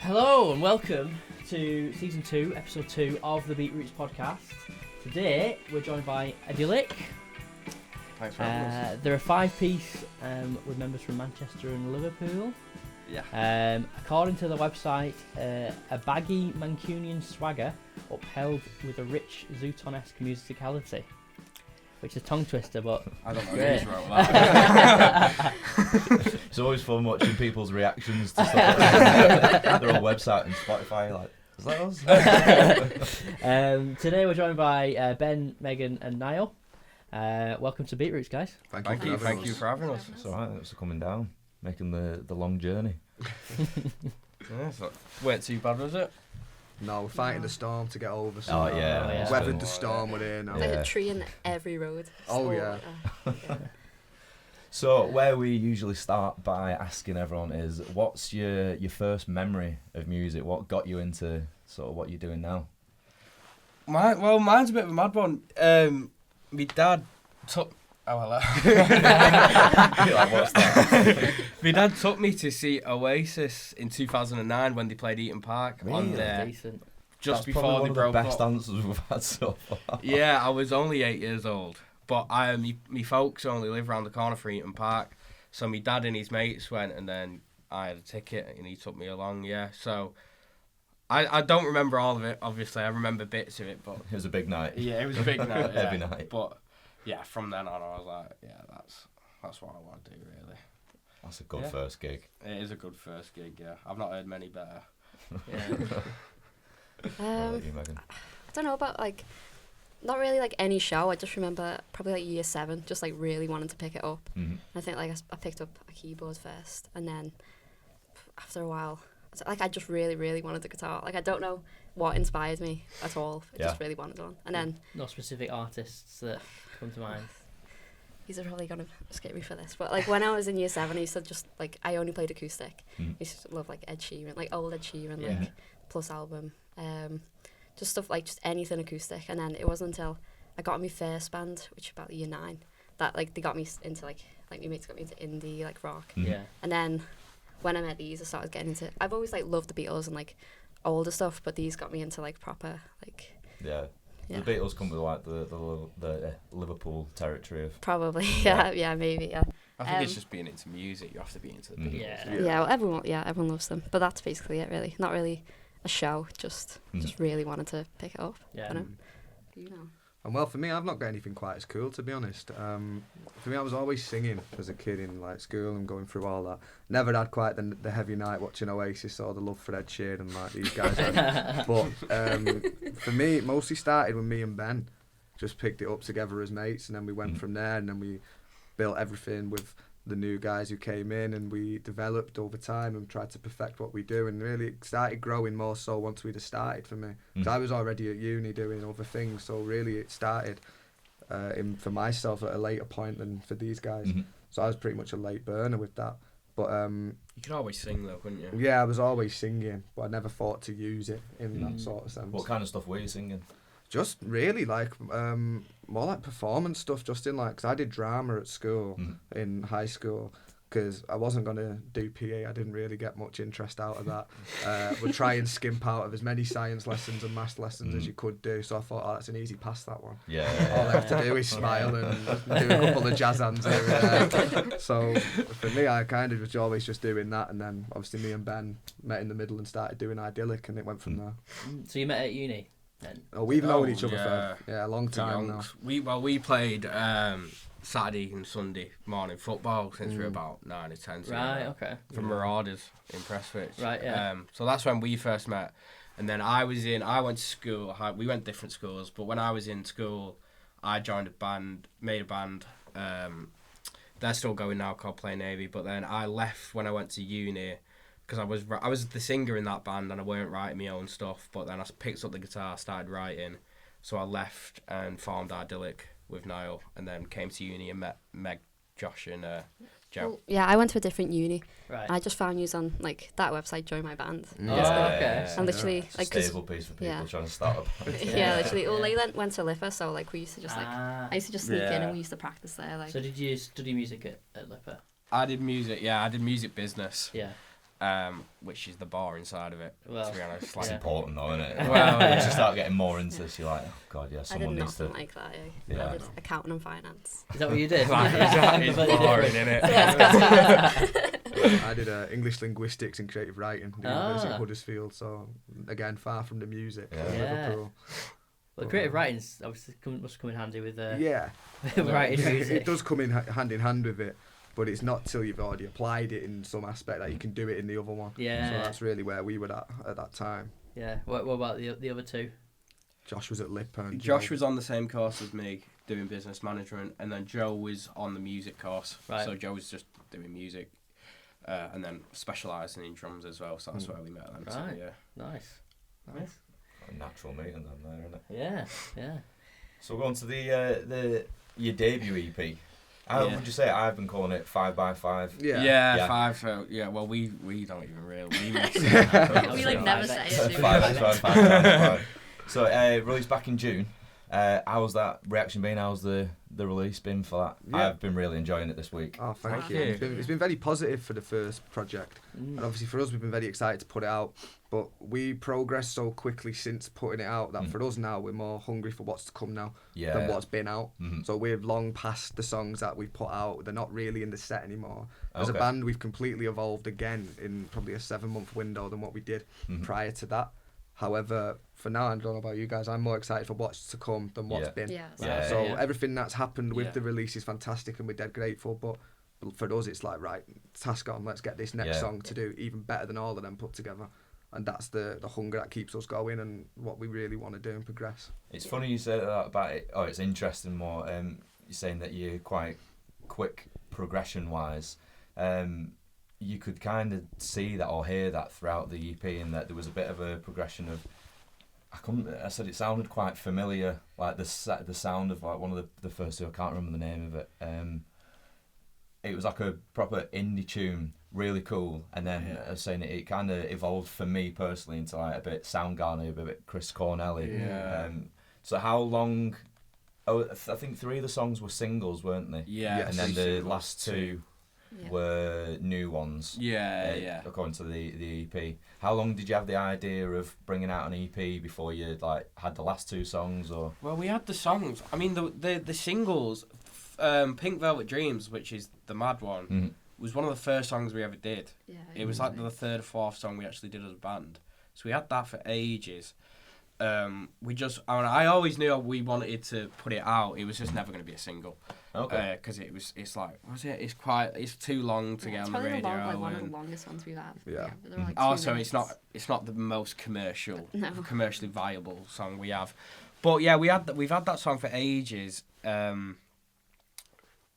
Hello and welcome to Season 2, Episode 2 of the Beatroots podcast. Today we're joined by Idyllic. Thanks for having us. They're a five-piece with members from Manchester and Liverpool. Yeah. According to the website, a baggy Mancunian swagger upheld with a rich Zooton-esque musicality. Which is a tongue twister, but I don't know great. who's wrote that. It's always fun watching people's reactions to stuff like their own website and Spotify. Like, is that us? Today we're joined by Ben, Megan, and Niall. Welcome to Beatroots, guys. Thank you for having us. It's alright, thanks for coming down, making the long journey. Yeah, so weren't too bad, was it? No, we're fighting the storm to get over. So yeah. Weathered the storm, we're here now. Yeah. There's a tree in every road. Oh, So, yeah. yeah. So where we usually start by asking everyone is, what's your first memory of music? What got you into sort of what you're doing now? Mine's a bit of a mad one. My dad took. Oh hello. Like, what's that? My dad took me to see Oasis in 2009 when they played Eaton Park on there, Decent. just That's before probably they one broke of the best up. answers we've had so far. Yeah, I was only 8 years old, but me folks only live around the corner from Eaton Park, so my dad and his mates went, and then I had a ticket and he took me along. Yeah, so I don't remember all of it. Obviously, I remember bits of it, but It was a big night. yeah, it was a big night, Heavy yeah. night. But yeah, from then on, I was like, yeah, that's what I want to do, really. That's a good Yeah. first gig. It is a good first gig, yeah. I've not heard many better. Yeah. What about you, Megan? I don't know about not really any show. I just remember probably year 7, just really wanting to pick it up. Mhm. I think I picked up a keyboard first, and then after a while, I just really, really wanted the guitar. I don't know what inspired me at all. I just really wanted one. And then No specific artists that come to mind. these are probably gonna skip me for this, but when I was in year 7, I used to just I only played acoustic. Mhm. I used to love Ed Sheeran, old Ed Sheeran, Yeah. Plus album, just stuff just anything acoustic. And then it wasn't until I got in my first band, which was about year 9, that they got me into my mates got me into indie rock. Mhm. Yeah. And then when I met these, I started getting into. I've always loved the Beatles and older stuff, but these got me into proper Yeah. yeah. The Beatles come with the Liverpool territory of. Probably Yeah. yeah maybe yeah. I think it's Um, just being into music. You have to be into the Mhm. Beatles. Yeah. Well, everyone loves them, but that's basically it really. Not really a show, just really wanted to pick it up. Yeah. I know. You know. And well, for me, I've not got anything quite as cool, to be honest. For me, I was always singing as a kid in school and going through all that. Never had quite the heavy night watching Oasis or the love for Ed Sheeran these guys had. But for me, it mostly started when me and Ben just picked it up together as mates, and then we went from there, and then we built everything with the new guys who came in, and we developed over time and tried to perfect what we do, and really it started growing more so once we'd have started for me. Because I was already at uni doing other things, so really it started for myself at a later point than for these guys. Mhm. So I was pretty much a late burner with that. But You could always sing though, couldn't you? yeah, I was always singing, but I never thought to use it in that sort of sense. What kind of stuff were you singing? Just really more performance stuff, just in because I did drama at school in high school, because I wasn't going to do PE. I didn't really get much interest out of that. Would try and skimp out of as many science lessons and maths lessons as you could do, so I thought, that's an easy pass, that one. Yeah. All I have to do is smile and do a couple of jazz hands here and there. So for me, I kind of was always just doing that, and then obviously me and Ben met in the middle and started doing Idyllic, and it went from there. So you met at uni then? Oh, we've known each other yeah. for a long time now. We played Saturday and Sunday morning football since we were about 9 or 10. Right. Okay. From Marauders in Prestwich. Right, yeah. So that's when we first met, and then I went to school. We went different schools, but when I was in school, I joined a band, made a band. They're still going now, called Play Navy. But then I left when I went to uni, because I was the singer in that band and I weren't writing my own stuff. But then I picked up the guitar, started writing, so I left and formed Idyllic with Niall, and then came to uni and met Meg, Josh, and Joe. Well, yeah, I went to a different uni. Right. I just found you on that website, Join My Band. Oh, okay. And literally It's a 'cause- stable piece for people yeah. trying to start a band. yeah, literally. Well, they went to Lipper, so we used to just I used to just sneak in Yeah. and we used to practice there. So did you study music at Lipper? I did music. Yeah, I did music business. Yeah. which is the bar inside of it. Well, to be honest, It's Yeah. important though, isn't it? Well, Once you yeah. start getting more into this, you're like, oh god, yeah, I did someone needs to. nothing like that. Yeah. I did accounting and finance. Is that what you did? That is Completely boring, different. innit? I did English linguistics and creative writing at the University Ah. of Huddersfield, so again, far from the music. Yeah. Yeah. Liverpool. Well, creative writing's obviously must come in handy with Yeah. writing Yeah, music. it does come in hand with it, but it's not till you've already applied it in some aspect that you can do it in the other one. Yeah. So that's really where we were at that time. Yeah. What about the other two? Josh was at Lip and Josh Joe- was on the same course as me, doing business management, and then Joe was on the music course. Right. So Joe was just doing music, and then specialising in drums as well. So that's where we met then. So, Right. yeah. Nice. Nice. A natural meeting then there, isn't it? Yeah. Yeah. So we're going to the your debut EP. How Yeah. would you say it? I've been calling it 5x5. Yeah. Yeah. 5. Yeah. Well, we don't even really. We mix it. We like never Five say X. it. do we? 5x5. So released back in June. How's that reaction been? How's the release been for that? Yeah. I've been really enjoying it this week. Oh, thank Thank you. you. It's been very positive for the first project. Mm. And obviously for us, we've been very excited to put it out. But we progressed so quickly since putting it out that for us now, we're more hungry for what's to come now Yeah. than what's been out. Mhm. So we've long past the songs that we've put out. They're not really in the set anymore. As a Okay. band, we've completely evolved again in probably a 7-month window than what we did Mhm. prior to that. However, for now, I don't know about you guys, I'm more excited for what's to come than what's Yeah. been. Yeah. Yeah. So yeah. everything that's happened with Yeah. the release is fantastic and we're dead grateful. But for us, it's like, right, task on, let's get this next Yeah. song to do even better than all of them put together. And that's the hunger that keeps us going and what we really want to do and progress. It's funny you said that about it. Oh, it's interesting more. You're saying that you're quite quick progression-wise. You could kind of see that or hear that throughout the EP, and that there was a bit of a progression of. I said it sounded quite familiar, like the sound of like one of the first two. I can't remember the name of it. It was like a proper indie tune, really cool. And then I was saying it kind of evolved for me personally into like a bit Soundgarden, a bit Chris Cornell-y. Yeah. So how long? Oh, I think 3 of the songs were singles, weren't they? Yeah. Yes. And then three the singles, last 2 Yeah. were new ones. Yeah. Yeah. According to the EP. How long did you have the idea of bringing out an EP before you like had the last 2 songs, or? Well, we had the songs. I mean, the singles, Pink Velvet Dreams, which is the mad one, Mhm. was one of the first songs we ever did. Yeah. It was like the 3rd or 4th song we actually did as a band. So we had that for ages. I always knew we wanted to put it out. It was just never going to be a single. Okay. Because it's like, it's too long to get It's on the probably radio. one of the and longest ones we've had. Yeah. But they're like also, 2 it's minutes. not the most commercially viable song we have. But yeah, we've had that song for ages.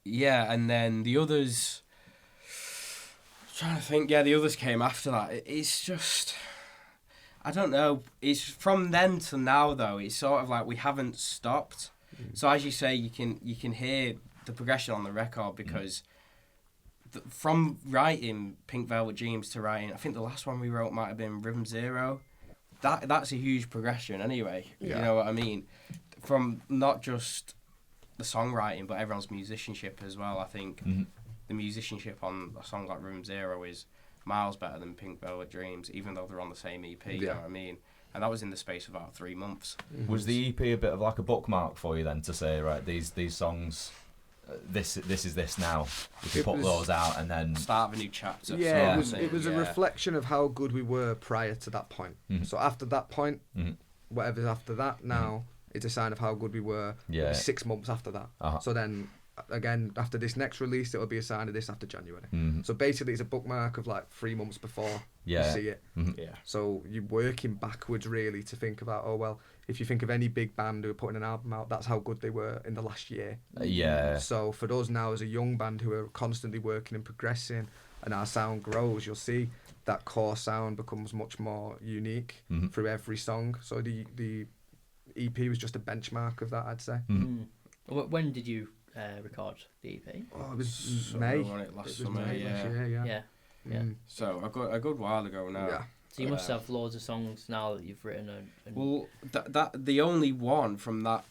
Yeah, and then the others. I'm trying to think. Yeah, the others came after that. It's just, I don't know. It's from then to now though. It's sort of like we haven't stopped. So as you say, you can hear the progression on the record because from writing Pink Velvet Dreams to writing, I think the last one we wrote might have been Rhythm Zero. That's a huge progression anyway. Yeah. You know what I mean? From not just the songwriting, but everyone's musicianship as well. I think Mhm. the musicianship on a song like Room Zero is miles better than Pink Velvet Dreams, even though they're on the same EP. You know Yeah. what I mean? And that was in the space of about 3 months. Was the EP a bit of like a bookmark for you then to say, right, these songs, this is this now. You can It put was- those out and then. Start of a new chapter. Yeah, sort Yeah. of it thing, was a yeah. reflection of how good we were prior to that point. Mhm. So after that point, Mhm. whatever's after that now, it's a sign of how good we were Yeah. 6 months after that. Uh-huh. So then, again, after this next release, it'll be a sign of this after January. Mhm. So basically, it's a bookmark of like 3 months before Yeah. you see it. Mhm. Yeah. So you're working backwards really to think about, oh, well, if you think of any big band who are putting an album out, that's how good they were in the last year. Yeah. So for us now as a young band who are constantly working and progressing and our sound grows, you'll see that core sound becomes much more unique Mhm. through every song. So the EP was just a benchmark of that, I'd say. Mhm. When did you record the EP? Oh, it was Summer, May. wasn't it? Last It was summer, May yeah. last year, yeah. Yeah. Yeah. Mm. So a good while ago now. Yeah. So you must have loads of songs now that you've written. And Well, that the only one from that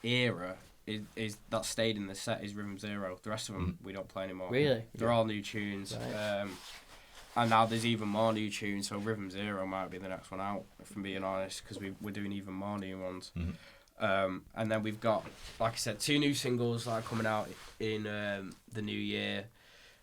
era is that stayed in the set is Rhythm Zero. The rest of them we don't play anymore. Really? They're all new tunes. Right. And now there's even more new tunes, so Rhythm Zero might be the next one out, if I'm being honest, because we're doing even more new ones. And then we've got, like I said, 2 new singles that are coming out in the new year.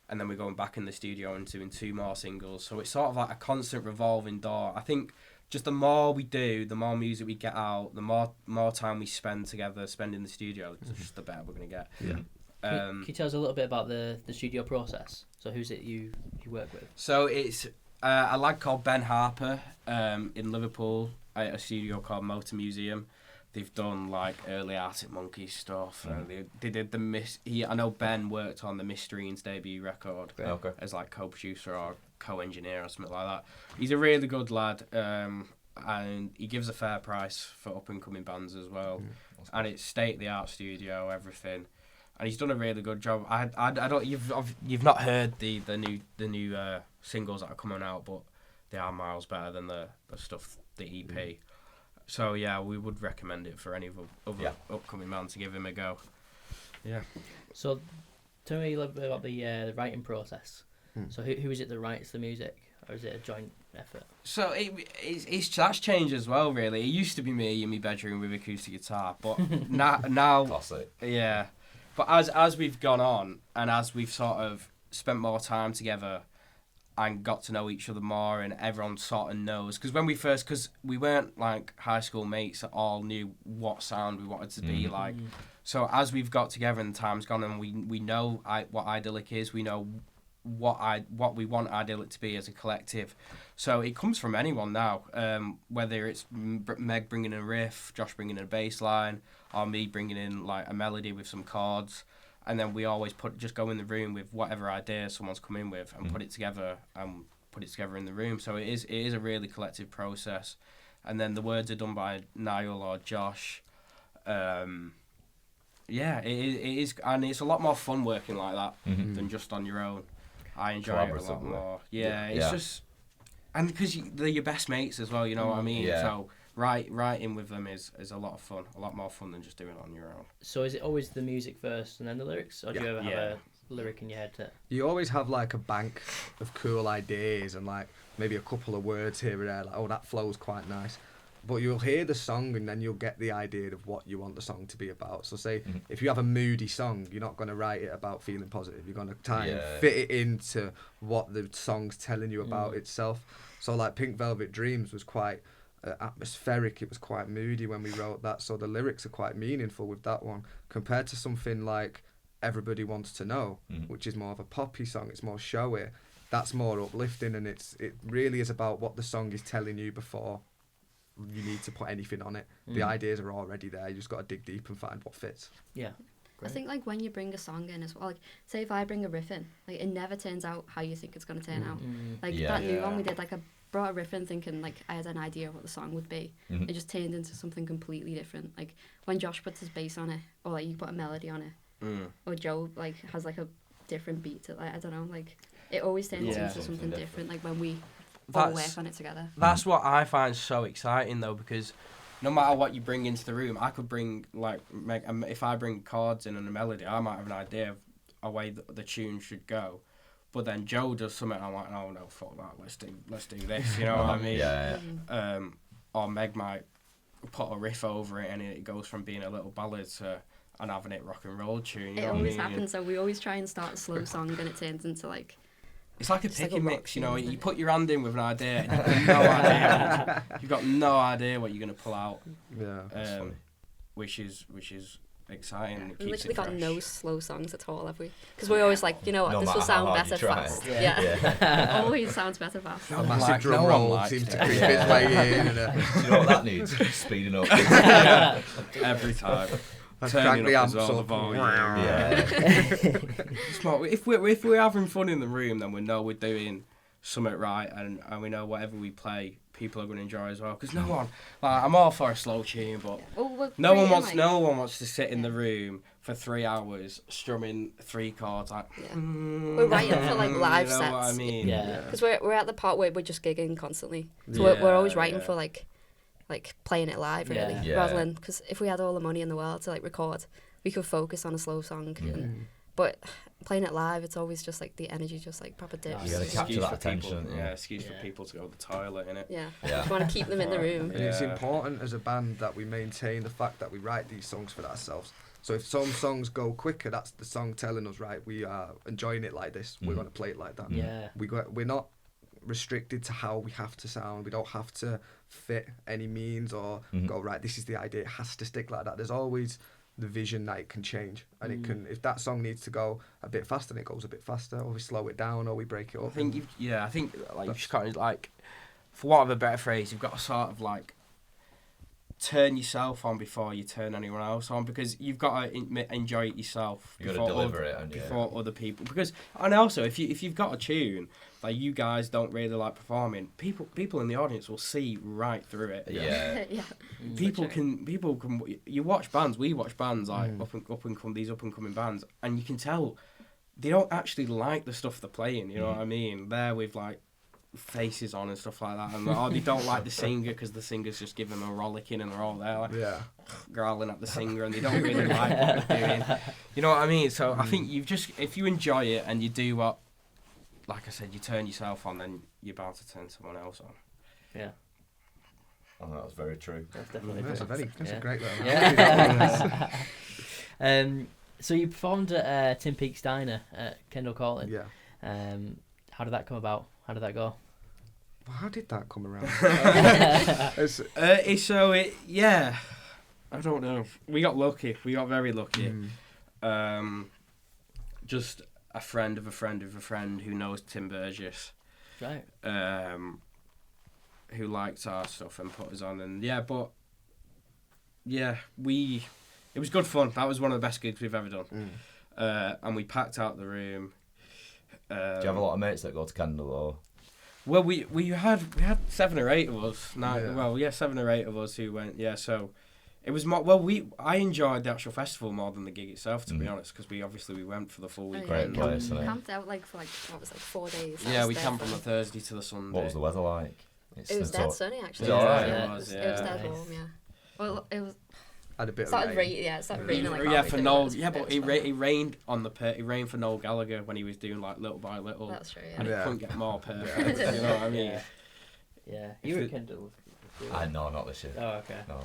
And then we're going back in the studio and doing 2 more singles. So it's sort of like a constant revolving door. I think just the more we do, the more music we get out, the more time we spend together, spend in the studio, just the better we're going to get. Yeah. Can you tell us a little bit about the studio process? So who's it you work with? So it's a lad called Ben Harper in Liverpool at a studio called Motor Museum. They've done like early Arctic Monkeys stuff. They did the I know Ben worked on the Mysterines debut record as like co-producer or co-engineer or something like that. He's a really good lad, and he gives a fair price for up and coming bands as well. And it's state of the art studio, everything. And he's done a really good job. I don't you've not heard the new singles that are coming out, but they are miles better than the stuff, the EP. So yeah, we would recommend it for any other upcoming band to give him a go. Yeah. So tell me a little bit about the writing process. So who is it that writes the music, or is it a joint effort? So that's changed as well, really. It used to be me in my bedroom with acoustic guitar, but now classic. Yeah. But as we've gone on and as we've sort of spent more time together and got to know each other more, and everyone sort of knows, because we weren't like high school mates that all knew what sound we wanted to be like. So as we've got together and time's gone, and we know what Idyllic is, we know what we want Idyllic to be as a collective. So it comes from anyone now, whether it's Meg bringing in a riff, Josh bringing in a bass line, or me bringing in like a melody with some chords. And then we always just go in the room with whatever idea someone's come in with and put it together in the room. So it is a really collective process. And then the words are done by Niall or Josh. Yeah, it is, and it's a lot more fun working like that than just on your own. I enjoy it a lot more. Yeah, it's just, and because they're your best mates as well, you know what I mean? Yeah. So writing with them is a lot of fun, a lot more fun than just doing it on your own. So is it always the music first and then the lyrics, or do you ever have a lyric in your head too? You always have like a bank of cool ideas and like maybe a couple of words here and there, like, oh, that flow's quite nice. But you'll hear the song and then you'll get the idea of what you want the song to be about. So say if you have a moody song, you're not going to write it about feeling positive. You're going to try and fit it into what the song's telling you about itself. So like Pink Velvet Dreams was quite atmospheric. It was quite moody when we wrote that. So the lyrics are quite meaningful with that one compared to something like Everybody Wants to Know, which is more of a poppy song. It's more showy. That's more uplifting, and it really is about what the song is telling you before you need to put anything on it. The ideas are already there. You just got to dig deep and find what fits. Yeah. Great. I think like when you bring a song in as well, like say if I bring a riff in, like it never turns out how you think it's going to turn out. Like that new one we did, like I brought a riff in thinking like I had an idea of what the song would be. It just turned into something completely different. Like when Josh puts his bass on it, or like you put a melody on it, or Joe like has like a different beat to like, I don't know, like it always turns into something different. Like when we all work on it together. That's what I find so exciting though, because no matter what you bring into the room, I could bring like if I bring chords in and a melody, I might have an idea of a way the tune should go. But then Joe does something, I'm like, oh no, fuck that, let's do this, you know what I mean? Or Meg might put a riff over it and it goes from being a little ballad to an having it rock and roll tune. You know always what I mean? happens, so we always try and start a slow song and it turns into like... It's like a picky mix, you know. You put your hand in with an idea, and you've got no idea what you're gonna pull out. Yeah, which is exciting. We've literally got no slow songs at all, have we? Because we're always like, you know what, this will sound better fast. Yeah. Always sounds better fast. A massive drum roll seems to creep its way in. Do you know what that needs? Speeding up. Every time. Turning up up as well, the volume. If we're having fun in the room, then we know we're doing something right, and we know whatever we play, people are going to enjoy as well. Because no one, like, I'm all for a slow tune, but no one wants to sit in the room for 3 hours strumming 3 chords. Like, we're writing for like live you know sets. What I mean? Because we're at the part where we're just gigging constantly, so we're always writing for like playing it live really, rather than, because if we had all the money in the world to like record, we could focus on a slow song and But playing it live, it's always just like the energy just like proper dips. You gotta capture that attention. Excuse for people to go to the toilet, innit? Yeah. You want to keep them in the room. And it's important as a band that we maintain the fact that we write these songs for ourselves. So if some songs go quicker, that's the song telling us, right, we are enjoying it like this. We're going to play it like that. Yeah. We're not restricted to how we have to sound. We don't have to fit any means or go, right, this is the idea. It has to stick like that. There's always the vision that it can change, and it can. If that song needs to go a bit faster, then it goes a bit faster, or we slow it down, or we break it up. I think like you've just kind of like, for want of a better phrase, you've got to sort of like turn yourself on before you turn anyone else on, because you've got to enjoy it yourself. You got to deliver it before other people. Because, and also if you've got a tune like you guys don't really like performing, people in the audience will see right through it. Yeah. People can. You watch bands. We watch bands like up and coming bands, and you can tell they don't actually like the stuff they're playing. You know what I mean? They're with like faces on and stuff like that, and they don't like the singer because the singer's just giving them a rollicking, and they're all there like growling at the singer, and they don't really like what they're doing. You know what I mean? So I think if you enjoy it and you do what, like I said, you turn yourself on, then you're bound to turn someone else on. Yeah. Oh, that was very true. That's definitely That's a great little. Yeah. So you performed at Tin Peaks Diner at Kendall Courtland. Yeah. How did that come about? How did that go? Well, how did that come around? I don't know. We got lucky. We got very lucky. Just a friend of a friend of a friend who knows Tim Burgess. Right. Who liked our stuff and put us on, and it was good fun. That was one of the best gigs we've ever done. And we packed out the room. Do you have a lot of mates that go to Kendall, or? Well, we had 7 or 8 of us. 7 or 8 of us who went. Yeah, so it was more. Well, I enjoyed the actual festival more than the gig itself, to be honest, because we went for the full weekend. Great place, we camped out for 4 days. Yeah, we camped from the Thursday to the Sunday. What was the weather like? It was dead sunny, actually. It was alright. It was dead warm. Yeah. Well, it was. Had a bit it started raining. Yeah, it started raining like. Yeah, for Noel. Yeah, but it rained on the pit. It rained for Noel Gallagher when he was doing like Little by Little. That's true. Yeah. And it couldn't get more perfect. You know what I mean? Yeah. You were at Kendall. No, not this year. Oh, okay. No.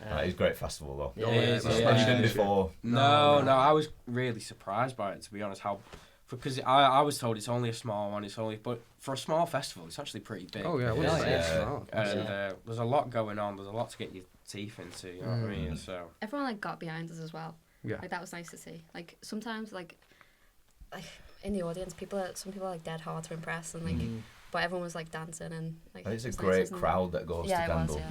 It was a great festival though. Yeah, it is. Have you been before? No, I was really surprised by it, to be honest. Because I was told it's only a small one. But for a small festival, it's actually pretty big. Oh yeah, and there's a lot going on. There's a lot to get your teeth into. You know what I mean? So everyone got behind us as well. Yeah, that was nice to see. Sometimes in the audience, some people are dead hard to impress, and but everyone was dancing and It's a great crowd that goes to Kendall.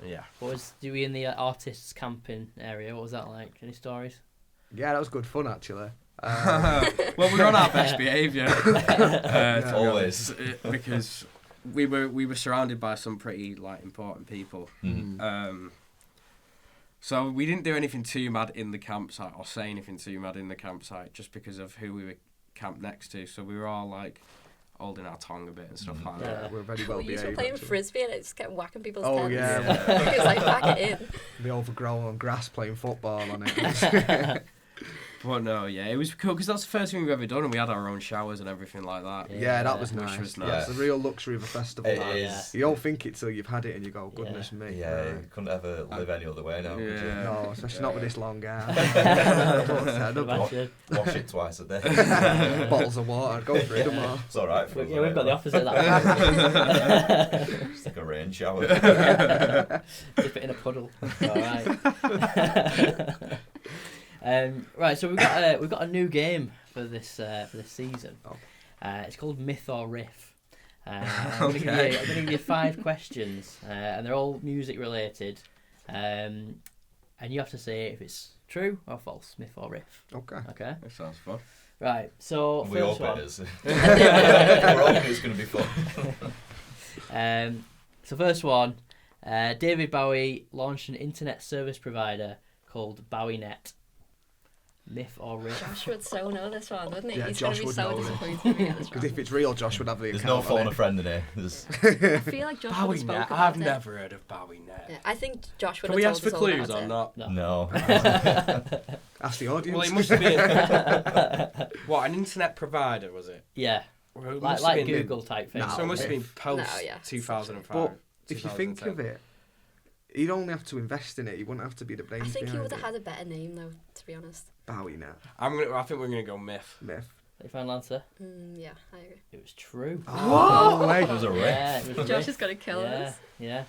Yeah. What was we in the artists camping area? What was that like? Any stories? Yeah, that was good fun actually. Well, we were on our best behaviour. Always, because we were surrounded by some pretty important people. So we didn't do anything too mad in the campsite or say anything too mad in the campsite, just because of who we were camped next to. So we were all holding our tongue a bit and stuff like that. We're very well behaved. You were playing actually. frisbee and it just kept whacking people's tents. Oh yeah. It was pack it in. The overgrown grass playing football on it. But no, it was cool because that's the first thing we've ever done, and we had our own showers and everything like that. Yeah, that was nice. Was nice. Yeah. It's the real luxury of a festival. It is. You don't think it till you've had it and you go, goodness me. Yeah, you couldn't ever live any other way now, could you? No, especially not with this long hair. Wash it twice a day. Bottles of water, go for it tomorrow. It's alright for us. Yeah, we've got the opposite of that. It's like a rain shower. Dip it in a puddle. Alright. Right, so we've got a new game for this season. It's called Myth or Riff. I'm going to give you 5 questions, and they're all music related, and you have to say if it's true or false, myth or riff. Okay. That sounds fun. Right, so we hope one. it is. We're hoping it's going to be fun. So first one, David Bowie launched an internet service provider called BowieNet. Myth or riff? Josh would so know this one, wouldn't he? Yeah, He's Josh going to be would so know this. disappointed if he gets this Because wrong. if it's real, Josh would have the There's account no phone on a it. friend in here. There's... I feel like Josh would have Bowie spoke net. about I've it. never heard of Bowie net. Yeah, I think Josh would Can have we told ask for us all clues about or it. not? No. Ask the audience. Well, it must have been what, an internet provider, was it? Yeah, Well, it like must have been- Google type thing. No. So it must have been Riff. post No, yeah. 2005. But if you think 2010. of it, he'd only have to invest in it. He wouldn't have to be the brains I think he behind would have it. had a better name, though, to be honest. Bowie net. I think we're gonna go myth. Myth. Your final answer? Yeah, I agree. It was true. Oh, no way. It was a riff. Yeah, it was a Josh riff. is going to kill Yeah, us. yeah.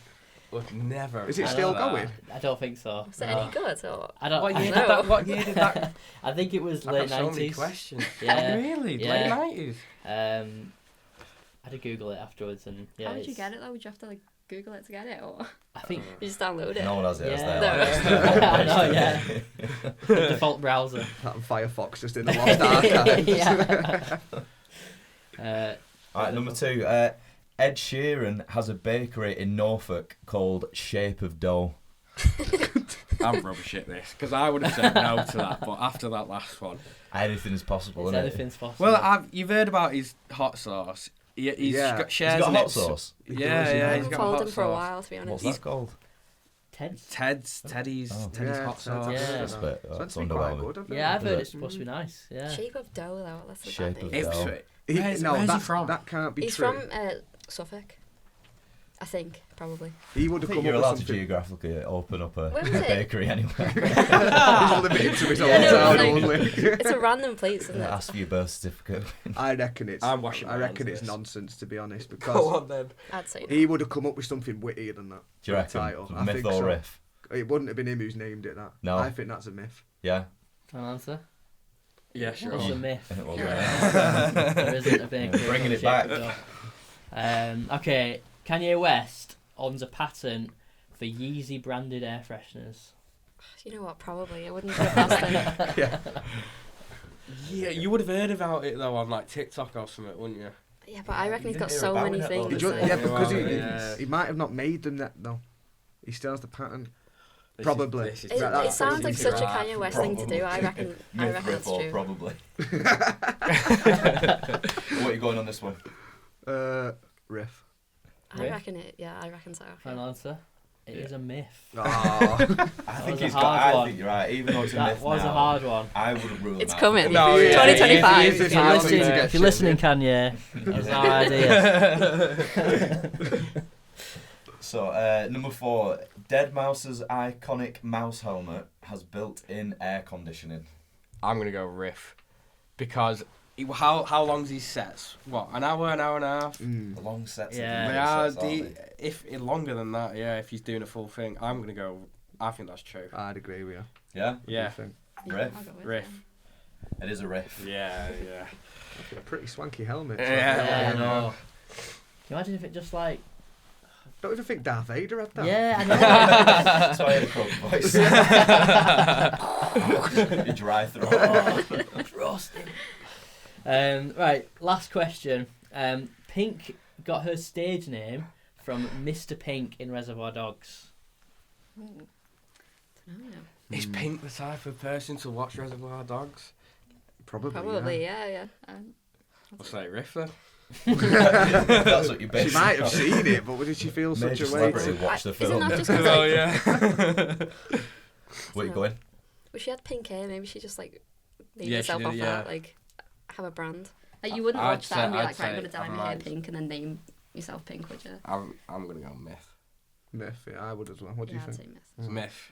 Would never. Is it I still know that. going? I don't think so. Was it no. any good? Or... I don't. What I year, know. did that, what year did that? I think it was I've late got so many 90s. questions. Yeah. Really? Yeah. Late 90s? I had to Google it afterwards, and yeah. How would you it's- get it, though? Would you have to, like, Google it to get it? Or I think. you just download it? No one has it. Yeah. As I know, yeah. The default browser. That and Firefox just in the lost archives. Yeah. Alright, number 2. Ed Sheeran has a bakery in Norfolk called Shape of Dough. I'm rubbish at this because I would have said no to that, but after that last one. Anything is possible, It's isn't it? anything's possible. Well, you've heard about his hot sauce. He's Yeah. got He's shares got in hot it. sauce. He Yeah, does, yeah, I he's haven't got followed hot him for a sauce. while, to be honest. What's that called? Ted's. Teddy's Oh. Teddy's Yeah, hot Ted's, sauce. Yeah. That's a bit, It's meant that's to be quite underwhelming. good, I think. Yeah, I've heard Is it's supposed to be nice. Yeah. Shape of Dough, though. That's the Shape bad of name. Dough. Ipswich. He, no, where's he that, from? that can't be He's true. from Suffolk. I think, probably. He would I have think come you're up allowed with to something. geographically open up a Where was it? bakery anywhere. He's limited to his own Yeah, no, town like- only. It's a random place, isn't it? Ask for your birth certificate. I reckon it's. I'm washing I my reckon hands it's of this. nonsense, to be honest, Go because on then. I'd say he would have come up with something wittier than that. Do you for the reckon? title. I Myth think or so. riff? It wouldn't have been him who's named it that. No. I think that's a myth. Yeah. Final answer? Yeah, sure. It's a myth. It was, There isn't a bakery. Yeah, bringing in it back. Shape of Dough. Okay, Kanye West owns a patent for Yeezy branded air fresheners. You know what? Probably. I wouldn't put it past him. Yeah. Yeah, you would have heard about it though on like TikTok or something, wouldn't you? Yeah, but I reckon You he's got didn't hear so about many it, though, things. did Ju- you? like- yeah, because Well, he, yeah. he might have not made them that though. He still has the patent. This Probably. Is, this It, is That- it sounds like such a right. Kanye West thing to do. I reckon Myth, riff, that's or true. probably. What are you going on this one? Riff. I Riff? reckon it. Yeah, I reckon so. Final answer? It is a myth. Oh. I was think a he's hard got. I one. think you're right. Even though it's a That myth was now, a hard one. I wouldn't rule him It's out. coming. No, yeah, 2025. if If you you're want me to listening, get if you're shit, listening, Kanye, there's no idea. So, number 4, Deadmau5's iconic mouse helmet has built-in air conditioning. I'm gonna go riff, because how long's these sets? What, an hour and a half? The long sets. Yeah. They of are sets, aren't they? if longer than that. Yeah, if he's doing a full thing, I'm gonna go. I think that's true. I'd agree with you. Yeah, Yeah, I think. Riff. I'll go with riff. it. it is a riff. Yeah, yeah. A pretty swanky helmet. Yeah, I Yeah. know. Can you imagine if it just like... Don't even think Darth Vader had that. Yeah, I know. That's why I had a crook voice. You dry throat. It's roasting. Right, last question. Pink got her stage name from Mr. Pink in Reservoir Dogs. Ooh. Dunno. Is Pink the type of person to watch Reservoir Dogs? Probably. Probably, Yeah. yeah. I'll say riff then. That's what you She basically. might have seen it, but did she feel such Major a way celebrity to... watch the Is it film. not just 'cause, Oh like, yeah. Where you going? well, she had pink hair, maybe she just like named Yeah, she herself did, off yeah. that, like have a brand. Like you wouldn't I'd watch that and be say- like, I'd right, I'm say gonna dye I my hair might. pink and then name yourself Pink, would you? I'm gonna go myth. Myth, yeah, I would as well. What do Yeah, you I'd think? say myth. Myth.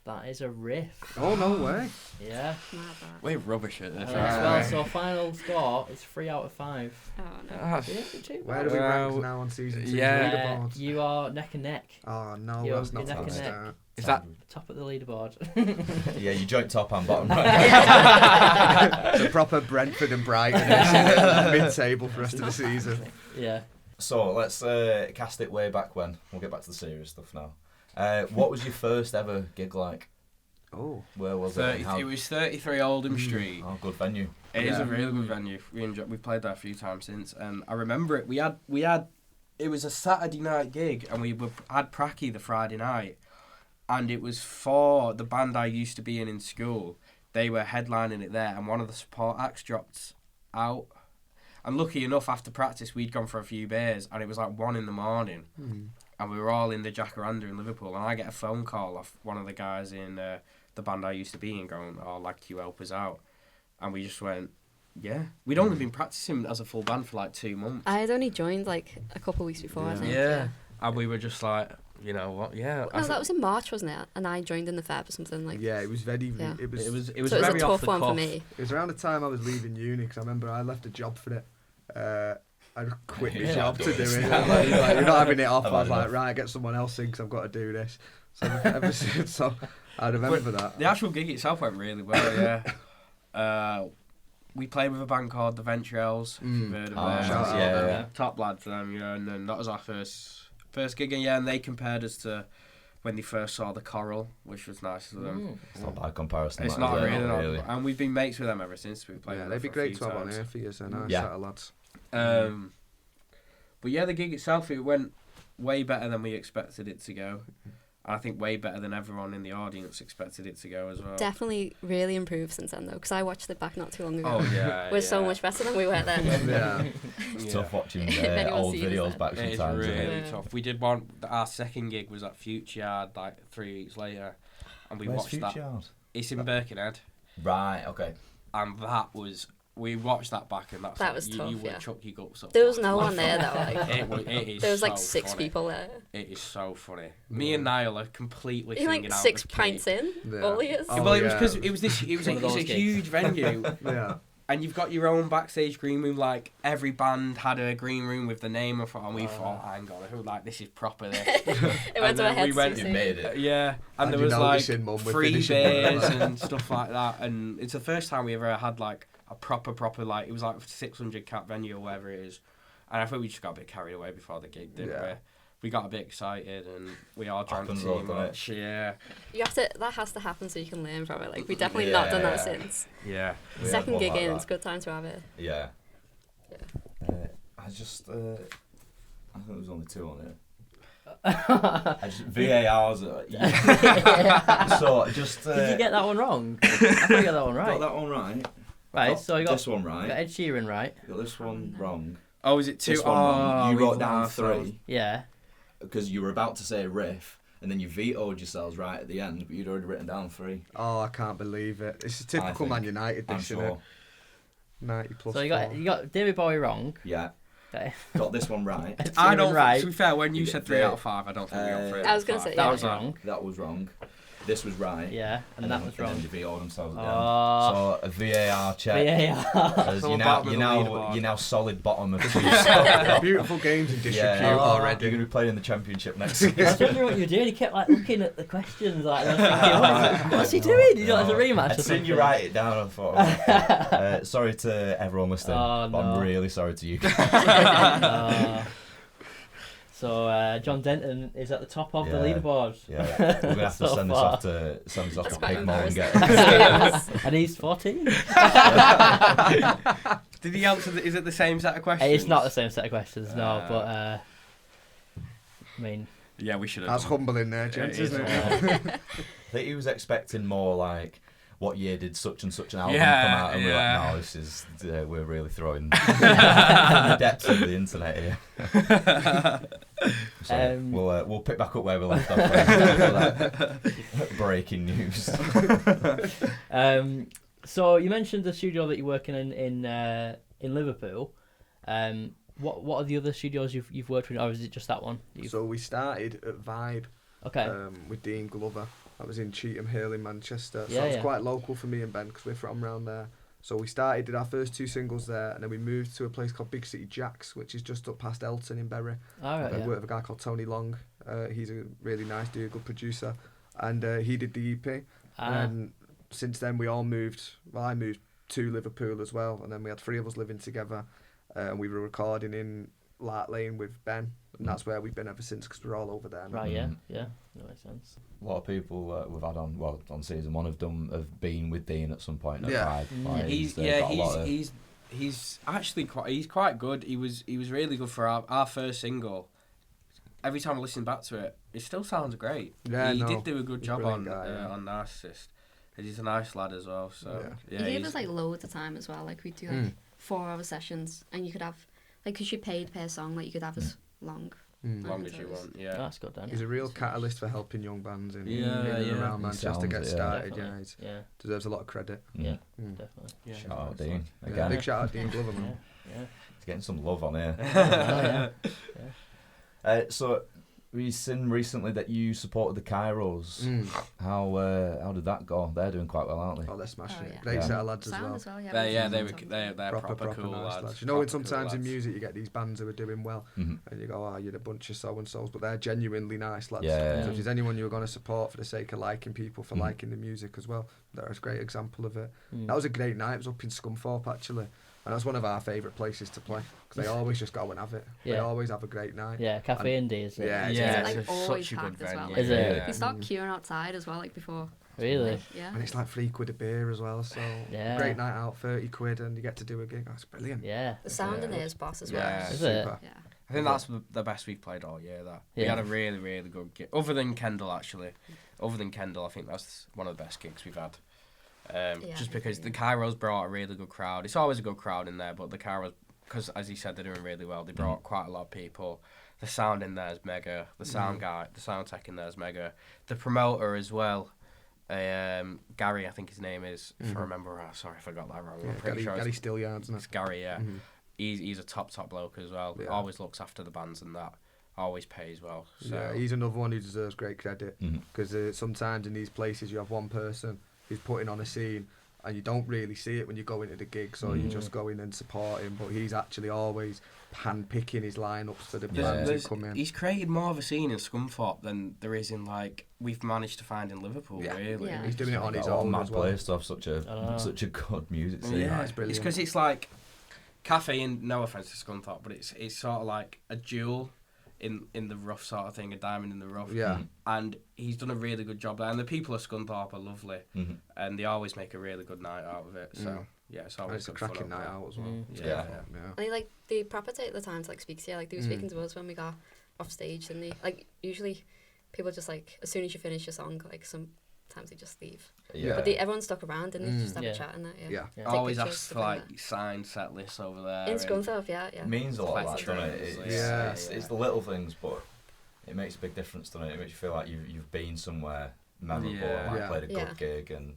That is a riff. Oh, no way. Yeah. Mad that. We're rubbish at this. Well, so final score is 3 out of 5. Oh no. Ah, Yeah, not too Where bad. do we rank Well, now on season 2's yeah. leaderboard? You are neck and neck. Oh, no, You're that's not neck a and good neck. start. Is that Top of the leaderboard. Yeah, you joint top and bottom right. It's a proper Brentford and Brighton mid-table for the rest of the season. Yeah. So let's cast it way back when. We'll get back to the serious stuff now. What was your first ever gig like? Oh. Where was it? and how- It was 33 Oldham Street. Oh, good venue. It is Yeah. a really good venue. We've played there a few times since, and I remember it. We had it was a Saturday night gig, and we had Pracky the Friday night, and it was for the band I used to be in school. they were headlining it there, and one of the support acts dropped out. And lucky enough, after practice, we'd gone for a few beers, and it was like 1 a.m, and we were all in the Jacaranda in Liverpool, and I get a phone call off one of the guys in the band I used to be in going, "Oh, like, you help us out?" And we just went, yeah. We'd only been practicing as a full band for like 2 months. I had only joined like a couple of weeks before, I think. Yeah. And we were just like, you know what? Yeah. No, that was in March, wasn't it? And I joined in the Feb or something like. Yeah, it was very. Yeah. It was. It was So it was very a off tough the one cuff. for me. It was around the time I was leaving uni, because I remember I left a job for it. I just quit my Yeah, job to do I've it. done Like, you're not having it off. I've I was had like, enough. right, get someone else in because I've got to do this. So ever since, so I remember that. The actual gig itself went really well, yeah. We played with a band called the Venturells. If you've heard of them. shout out, yeah. Top lads, them, you know, and then that was our first gig, and yeah, and they compared us to when they first saw the Coral, which was nice of them. It's not a bad comparison. It's that, not is it? really, and we've been mates with them ever since. We've played Yeah, with they'd them be for a great few to have on times. here for you, so nice Yeah. set of lads. But yeah, the gig itself, it went way better than we expected it to go. I think way better than everyone in the audience expected it to go as well. Definitely really improved since then though, because I watched it back not too long ago. Oh yeah, We're so much better than we were then. Yeah. It's tough watching If anyone's old seen videos it. back It is sometimes. isn't it? really Yeah. tough. We did one. Our second gig was at Future Yard like 3 weeks later, and we Where's watched that. Future Yard? It's in Birkenhead, Right, okay. and that was. We watched that back, and That was tough, you would yeah. chuck your guts up. There was no one there though. Like, It is there was like so 6 funny. people there. It is so funny. Me and Niall are completely You're singing like out 6 of key. pints in. Yeah. All he is. Oh, Well, it was yeah. because it was One of those a gigs. huge venue, Yeah. and you've got your own backstage green room. Like every band had a green room with the name of it, and we thought, hang on, who like this is proper. This. It went to our then we heads went- too You soon. made it. Yeah, and How'd there you was know like this in, Mum? We're free finishing beers it. and stuff like that, and it's the first time we ever had like a proper like it was like 600 cap venue or whatever it is, and I think we just got a bit carried away before the gig, didn't Yeah. we? We got a bit excited and we all drank Happens too all, doesn't it? much. Yeah, You have to. That has to happen so you can learn from it. Like we've definitely not done that Yeah. since. yeah. We had Second one gig like in, that. it's a good time to have it. Yeah. Yeah. I just, I think there was only 2 on it. I just, VARs. So just. Did you get that one wrong? I thought you got that one Got right. that one right. Right, Got so you got, this one you got right. Ed Sheeran right. Got this one wrong. Oh, is it 2? This one wrong. You we wrote down ourselves. 3 Yeah. because you were about to say riff, and then you vetoed yourselves right at the end, but you'd already written down 3. Oh, I can't believe it. It's a typical think. Man United I'm dish, sure. 90 plus So you 4. got David Bowie wrong. Yeah. Okay. Got this one right. Ed I Sheeran don't. right. To be fair, when you Yeah, said 3 out of 5, I don't think we got 3 I out was of gonna 5. say, That yeah. was wrong. That was wrong. This was right. Yeah, and that was And wrong. then they vetoed themselves at the Oh. end. So a VAR check. VAR. As So you're bottom of now the leaderboard. you're now solid bottom of 2. Beautiful games in disrepute Yeah. Oh. already. You're gonna be playing in the championship next I season. was wondering what you were doing. He kept like looking at the questions like, and I was thinking, what's he doing? You know, it's a rematch. I'd or seen you something. write it down. I thought, sorry to everyone listening, Oh, but I'm no. really sorry to you. So John Denton is at the top of the Yeah. leaderboard. Yeah, we're gonna have to So send far. this off That's to quite Pigmore and get. embarrassing. And he's 14. Did he answer? Is it the same set of questions? It's not the same set of questions, no, but I mean, Yeah, we should have. That's humbling there, gents, It is, isn't it? I think he was expecting more like, what year did such and such an album Yeah, come out? And we're yeah. like, no, this is we're really throwing the depths of the internet here. So we'll pick back up where we left off. That breaking news. So you mentioned the studio that you're working in Liverpool. What are the other studios you've worked with, or is it just that one? So we started at Vibe Okay. with Dean Glover. That was in Cheetham Hill in Manchester. So Yeah, it was yeah. quite local for me and Ben because we're from around there. So we started, did our first 2 singles there, and then we moved to a place called Big City Jacks, which is just up past Elton in Bury. All right. I Yeah. worked with a guy called Tony Long. He's a really nice dude, good producer. And he did the EP. And since then we all moved, well I moved to Liverpool as well, and then we had 3 of us living together. And we were recording in Lark Lane with Ben, and that's where we've been ever since because we're all over there now. Right. Yeah. Yeah. That makes sense. A lot of people we've had on season 1 have been with Dean at some point. At Yeah. Vibe. Like, He's actually quite good. He was really good for our first single. Every time I listen back to it, it still sounds great. Yeah, he no, did do a good he's a job on brilliant guy, yeah. on Narcissist. He's a nice lad as well. So yeah, he gave us like loads of time as well. Like we'd do like 4-hour sessions, and you could have like because you paid per song, like you could have as long. Long as you want, yeah. That's good, Dan. He's a real catalyst for helping young bands in Yeah, and yeah. around Manchester get started. Definitely. Yeah, he deserves a lot of credit. Definitely. Yeah. Shout out Dean Yeah, again. big shout out Dean Glover, man. Yeah. He's getting some love on here. Yeah. So we've seen recently that you supported the Kairos. How did that go? They're doing quite well, aren't they? Oh, they're smashing it. Yeah. Great set of lads Sound as well. They're proper cool nice lads. You know, when Proper cool sometimes in lads. music you get these bands who are doing well, and you go, "Oh, you're a bunch of so and so's," but they're genuinely nice lads. Yeah. So if there's anyone you're going to support for the sake of liking people, for liking the music as well, they're a great example of it. That was a great night. It was up in Scunthorpe actually. And that's one of our favourite places to play because they always just go and have it. They Yeah. always have a great night. Yeah, Cafe Indie is it? Yeah, Yeah, It's it's like always such a good packed as well. venue. Like, Is it? you start queuing outside as well, like before. Really? Like, yeah. And it's like £3 a beer as well, so Yeah. great night out, £30, and you get to do a gig. That's brilliant. Yeah. The sound in there is boss as well. Yeah. Is it? super. Yeah. I think that's the best we've played all year. We Yeah. had a really, really good gig. Other than Kendall, actually. Other than Kendall, I think that's one of the best gigs we've had. Just because the Kairos brought a really good crowd. It's always a good crowd in there, but the Kairos, because as you said, they're doing really well. They brought quite a lot of people. The sound in there is mega. The sound guy, the sound tech in there is mega. The promoter as well. Gary, I think his name is. If I remember right, sorry if I got that wrong. Yeah, I'm pretty sure Gary Stillyards, isn't it's it? Gary. Yeah, he's a top bloke as well. Yeah. Always looks after the bands and that. Always pays well. So Yeah, he's another one who deserves great credit because sometimes in these places you have one person who's putting on a scene and you don't really see it when you go into the gig, so you just go in and support him, but he's actually always hand-picking his lineups for the bands who come in. He's created more of a scene in Scunthorpe than there is in we've managed to find in Liverpool. Yeah. Really, Yeah. He's doing it on his Got a own mad as well. place to have such a good music scene. Yeah, it's brilliant. It's because it's like cafe in. No offense to Scunthorpe, but it's sort of like a jewel in the rough sort of thing, a diamond in the rough. Yeah. And he's done a really good job there. And the people of Scunthorpe are lovely, and they always make a really good night out of it. So yeah, it's And always it's a good fun cracking over night there. out as well. Yeah. And they proper take the time to like speak to you. Like they were speaking to us when we got off stage, and they like usually people just like as soon as you finish your song, like sometimes they just leave. Yeah. But everyone stuck around and they just have Yeah. a chat and that. Yeah. Yeah. Yeah. Take Always pictures, ask stuff for like like signed set lists over there. In and- Scunthorpe, yeah. It means a lot, Classic that, doesn't it? things, It's, yeah. it's the little things, but it makes a big difference, doesn't it? It makes you feel like you've been somewhere memorable, Yeah. and Yeah. played a good Yeah. gig, and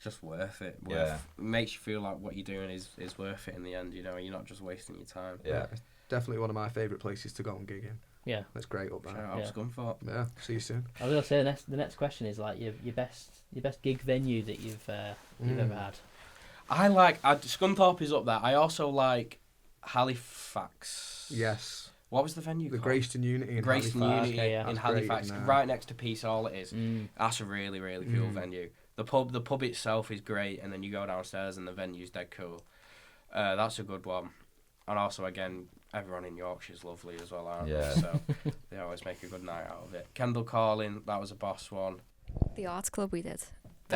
just worth it. Yeah. It makes you feel like what you're doing is worth it in the end. You know, you're not just wasting your time. yeah. It's definitely one of my favourite places to go and gig in. Yeah. That's great up Shout there. out Yeah. Scunthorpe. Yeah, see you soon. I was gonna say the next question is like your best gig venue that you've ever had. Scunthorpe is up there. I also like Halifax. Yes. What was the venue The called? Greyston Unity in Greyston Halifax. Unity Okay, yeah. in That's great Halifax, in there. right next to Peace Hall. It is. Mm. That's a really, really cool venue. The pub itself is great, and then you go downstairs and the venue's dead cool. That's a good one. And also, again, everyone in Yorkshire's lovely as well, aren't Yeah. they? So they always make a good night out of it. Kendall Calling, that was a boss one. The arts club we did. The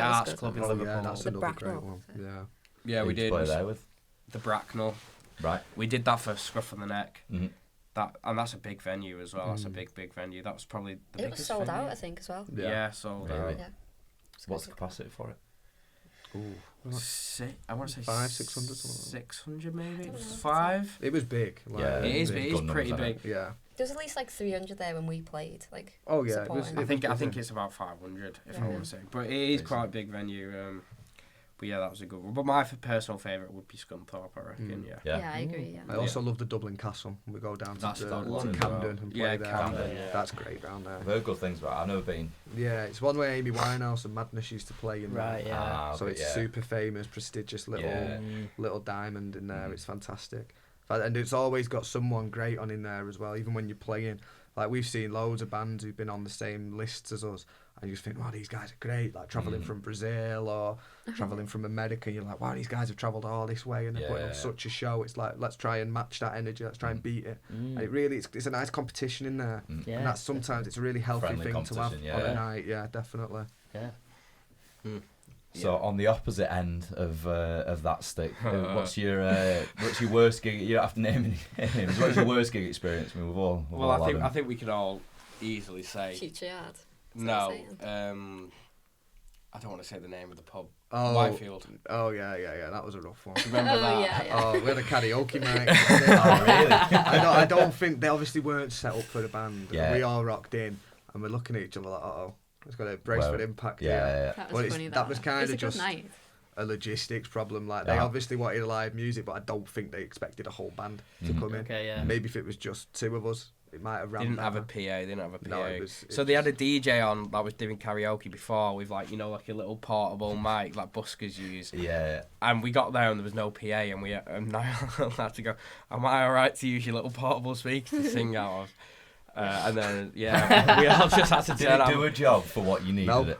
That was Arts good. Club in Oh, Liverpool. yeah, that's The another great Bracknell. one. Yeah. Yeah, Who we did you did. play there with? The Bracknell. Right. We did that for Scruff of the Neck. Mhm. That's a big venue as well. That's a big venue. That was probably the It biggest was sold venue. out, I think, as well. Yeah, sold Really? out. Yeah. What's the capacity for it? Ooh. I want to say 500-600 something. 600 maybe. don't know. 5. It was big. Yeah. It is. big It is gun pretty numbers, big. Yeah. There was at least like 300 there when we played. Like, Oh yeah. It was, Supporting. I think it's about 500 if I Yeah. want to say, but it is quite a big venue. But yeah, that was a good one. But my personal favourite would be Scunthorpe, I reckon. Yeah. Yeah. I agree. Yeah. I also love the Dublin Castle. We go down That's to Scotland as Camden well. and play Yeah, there. Camden, yeah. That's great down there. I've heard good things about it. I've never been. Yeah, it's one where Amy Winehouse and Madness used to play in Right. there. Yeah. So okay, it's yeah. super famous, prestigious little Yeah. little diamond in there. It's fantastic. And it's always got someone great on in there as well, even when you're playing. Like, we've seen loads of bands who've been on the same lists as us, and you just think, wow, these guys are great. Like, travelling from Brazil or travelling from America, and you're like, wow, these guys have travelled all this way, and they're putting on Yeah. such a show. It's like, let's try and match that energy. Let's try and beat it. And it really, it's a nice competition in there. Yeah. And that's sometimes, it's a really healthy Friendly thing to have competition, on yeah. a night. Yeah, definitely. Yeah. So on the opposite end of that stick, what's your worst gig? You don't have to name any names. What's your worst gig experience? I mean, we've all had them. I think we could all easily say Future Yard. no. I don't want to say the name of the pub. Oh, Whitefield. Oh yeah. That was a rough one. Remember that? Yeah. Oh, we had a karaoke night. Oh, really? I don't think they obviously weren't set up for the band. Yeah. We all rocked in, and we're looking at each other like, uh-oh, it's got a brace for impact here. Yeah. That Well, was funny. that was kind of It was just a good night. a logistics problem. Like they obviously wanted live music, but I don't think they expected a whole band to come in. Okay, yeah. Maybe if it was just two of us, it might have ran. Didn't have a better. PA. They didn't have a PA. No, it was they had a DJ on that was doing karaoke before with like like a little portable mic like buskers use. Yeah. And we got there and there was no PA and we now had to go. Am I alright to use your little portable speaker to sing out of? And then we all just had to Did turn it do on. a job for what you needed No. it?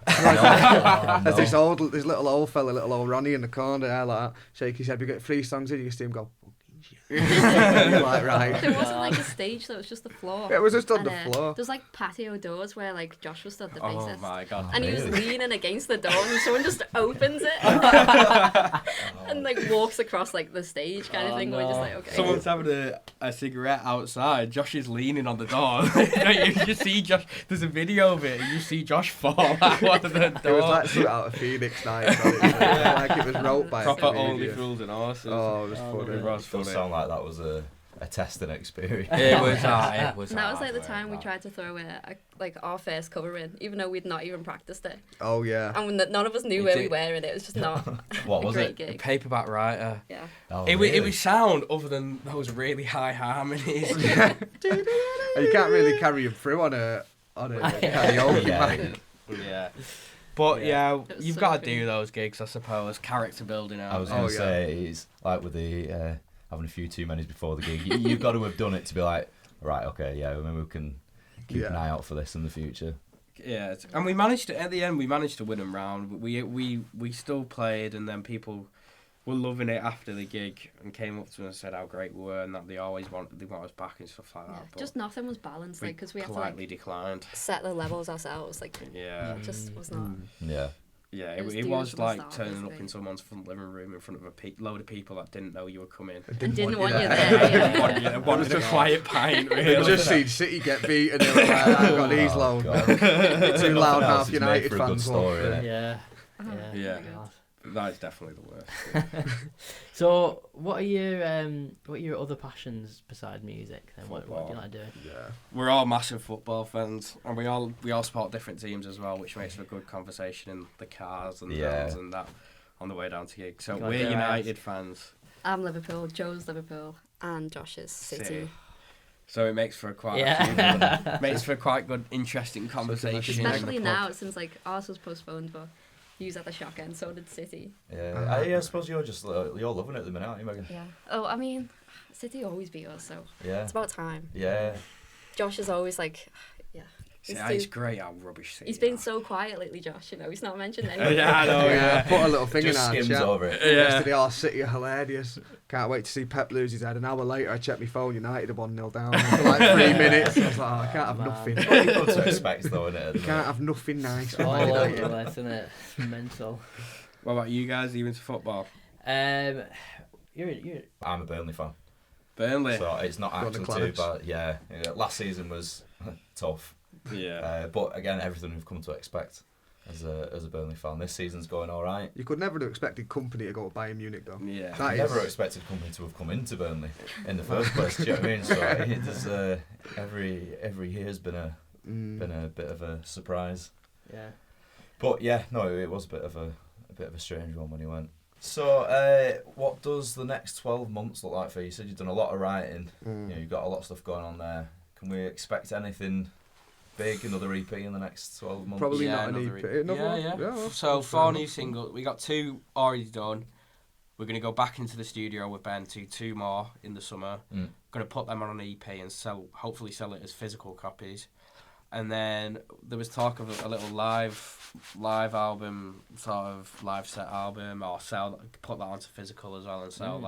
There's this little old fella, little old Ronnie in the corner there, like that, shake his head. We got 3 songs in, you can see him go. You're like, right. There wasn't like a stage though, it was just the floor. Yeah, it was just on And, the floor. There's like patio doors where like Josh was stood, the Oh bassist. my god! And he was Really? leaning against the door and someone just opens it and like walks across like the stage kind of thing. We're just like, okay. Someone's having a cigarette outside. Josh is leaning on the door. you see Josh. There's a video of it. And you see Josh fall out one of the It was door. like something out of Phoenix Nights. Like it was wrote by Proper a only comedian. fools and horses. Oh, it was It funny. was It funny. does sound like that was a testing experience. It was. It was. And that was hard like the work, time we that. tried to throw like our first cover in, even though we'd not even practiced it. Oh yeah. And none of us knew It where did. we were in it. It was just not What a was great it? The gig. paperback writer. Yeah. Oh, It really? was sound other than those really high harmonies. And you can't really carry him through on a karaoke Yeah. mic. yeah. But yeah, It was you've so got to funny. do those gigs, I suppose. Character building out. I was there. going to yeah. say, it's like with the having a few too many before the gig. You've got to have done it to be like, right, okay, yeah, maybe we can keep an eye out for this in the future. Yeah, and we managed to, at the end, we managed to win them round. We still played, and then people were loving it after the gig and came up to us and said how great we were and that they want us back and stuff like Yeah, that. But just nothing was balanced, like, because we had to politely like declined. set the levels ourselves. Like, Yeah. it just was not. Yeah. Yeah, It was it due was from the like start, turning up basically. in someone's front living room in front of a load of people that didn't know you were coming. And didn't want you there. there. Wanted Yeah. you- wanted a quiet pint, They've really. just seen City get beat and they were like, I've got these Oh, low. God. Too loud Nothing else half is United made for a good fans. story, won't. innit? Yeah. Oh, Yeah. God. That is definitely the worst. So, what are your other passions besides music? Then what do you like doing? Yeah. We're all massive football fans, and we all support different teams as well, which makes for a good conversation in the cars and the Yeah. vans and that on the way down to gigs. So God, we're they're United fans, I'm Liverpool, Joe's Liverpool, and Josh's City. so it makes for quite good, interesting conversation. Especially now, since like ours was postponed, but he was at the shop end, so did City. Yeah. I suppose you're just you're loving it at the minute, aren't you, Megan? Yeah. Oh, I mean, City always beat us, so Yeah. it's about time. Yeah. Josh is always like, yeah. See, He's it's too- great how rubbish City He's been are. so quiet lately, Josh. You know, he's not mentioned anything. Yeah, I know. Yeah, Yeah. put a little thing Just in our skims chat. over it. Yesterday, our City are hilarious. Can't wait to see Pep lose his head. An hour later, I checked my phone. United are 1-0 down for like 3 minutes. I was like, oh, I can't have Man. nothing. What you come to expect, though, innit? You can't have nothing nice. All from Man over United. the place, isn't it? It's mental. What about you guys? Are you into football? You're I'm a Burnley fan, Burnley. so it's not Got the actually too clarence. bad. Yeah. Last season was tough, Yeah. but again, everything we've come to expect as a Burnley fan. This season's going all right. You could never have expected Company to go to Bayern Munich, though. Yeah. That I is- never expected company to have come into Burnley in the first place. Do you know what I mean? So it's every year's been a bit of a surprise. yeah. But yeah, no, it was a bit of a strange one when he went. So, what does the next 12 months look like for you? You said you've done a lot of writing. You know, you've got a lot of stuff going on there. Can we expect anything big, another EP in the next 12 months? Probably Yeah, not an another EP. EP. Another one? Yeah. well, So that's 4 fair new enough. singles. We got 2 already done. We're gonna go back into the studio with Ben to 2 more in the summer. Gonna put them on an EP and hopefully sell it as physical copies. And then there was talk of a little live album, sort of live set album, or put that onto physical as well and sell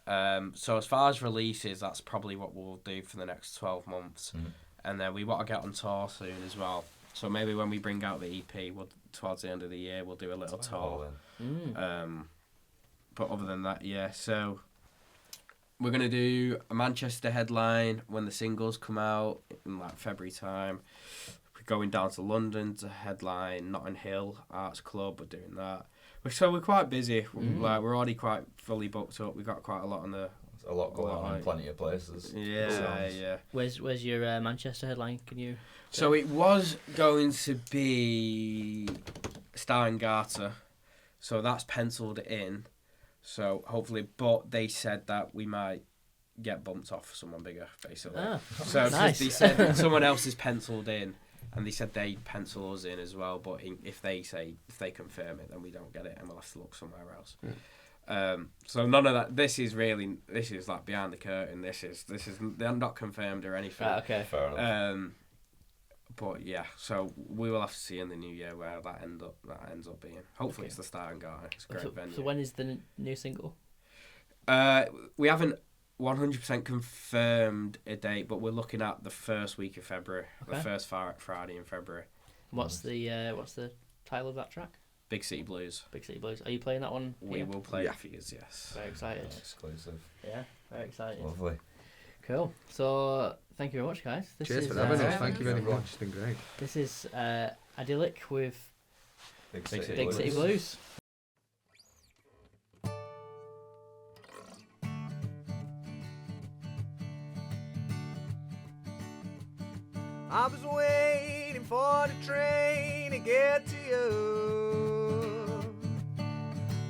that. So as far as releases, that's probably what we'll do for the next 12 months. And then we want to get on tour soon as well. So maybe when we bring out the EP, towards the end of the year, we'll do a little tour. But other than that, yeah. So we're going to do a Manchester headline when the singles come out in like February time. We're going down to London to headline Notting Hill Arts Club. We're doing that. So we're quite busy. Like we're already quite fully booked up. We've got quite a lot on the. A lot going on in plenty of places. Yeah. Where's your Manchester headline? Can you? So it was going to be Starngarter, so that's penciled in. So hopefully, but they said that we might get bumped off for someone bigger, basically. So nice. They said that someone else is penciled in, and they said they pencil us in as well. But if they confirm it, then we don't get it, and we'll have to look somewhere else. So none of that. This is like behind the curtain. This is they're not confirmed or anything. Okay. Fair enough. But yeah, so we will have to see in the new year where that ends up being. Hopefully it's the Starngarter. It's a great venue. So when is the new single? We haven't 100% confirmed a date, but we're looking at the first week of February, the first Friday in February. What's the title of that track? Big City Blues. Big City Blues. Are you playing that one? We will play it for you, yes. Very excited. Exclusive. Yeah, very excited. Lovely. Cool. So, thank you very much, guys. Cheers for having us. Thank you very much. It's been great. This is Idyllic with Big City Blues. I was waiting for the train to get to you.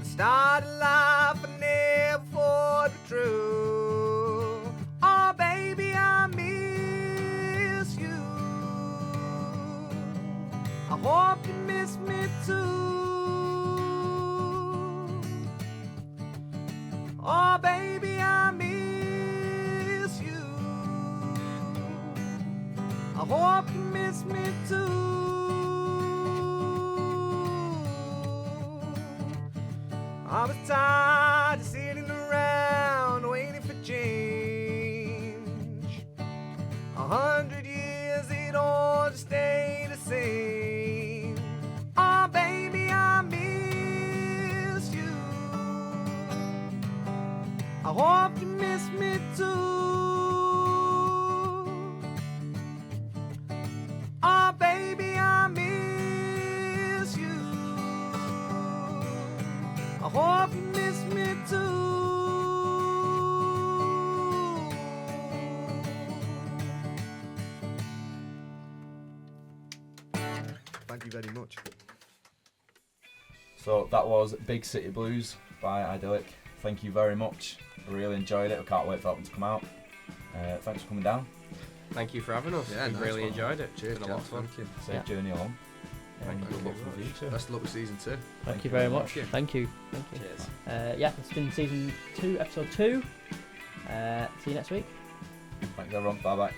The start of life I never thought the truth. Oh baby, I miss you. I hope you miss me too. Oh baby, I miss you. I hope you miss me too. I was tired of sitting around waiting for change. 100 years it all just stay the same. Oh baby, I miss you. I hope you miss me too. Oh baby, I miss you. I hope you miss me too. Thank you very much. So that was Big City Blues by Idyllic. Thank you very much. I really enjoyed it. I can't wait for that one to come out. Thanks for coming down. Thank you for having us. Yeah, we nice really one. enjoyed it. Cheers, it's been a lot of fun. Thank you. Safe journey along. And Thank good you luck for the future. Best of luck with season 2. Thank you very much. Thank you. Thank you. Cheers. Yeah, it's been season 2, episode 2. See you next week. Thanks everyone. Bye bye.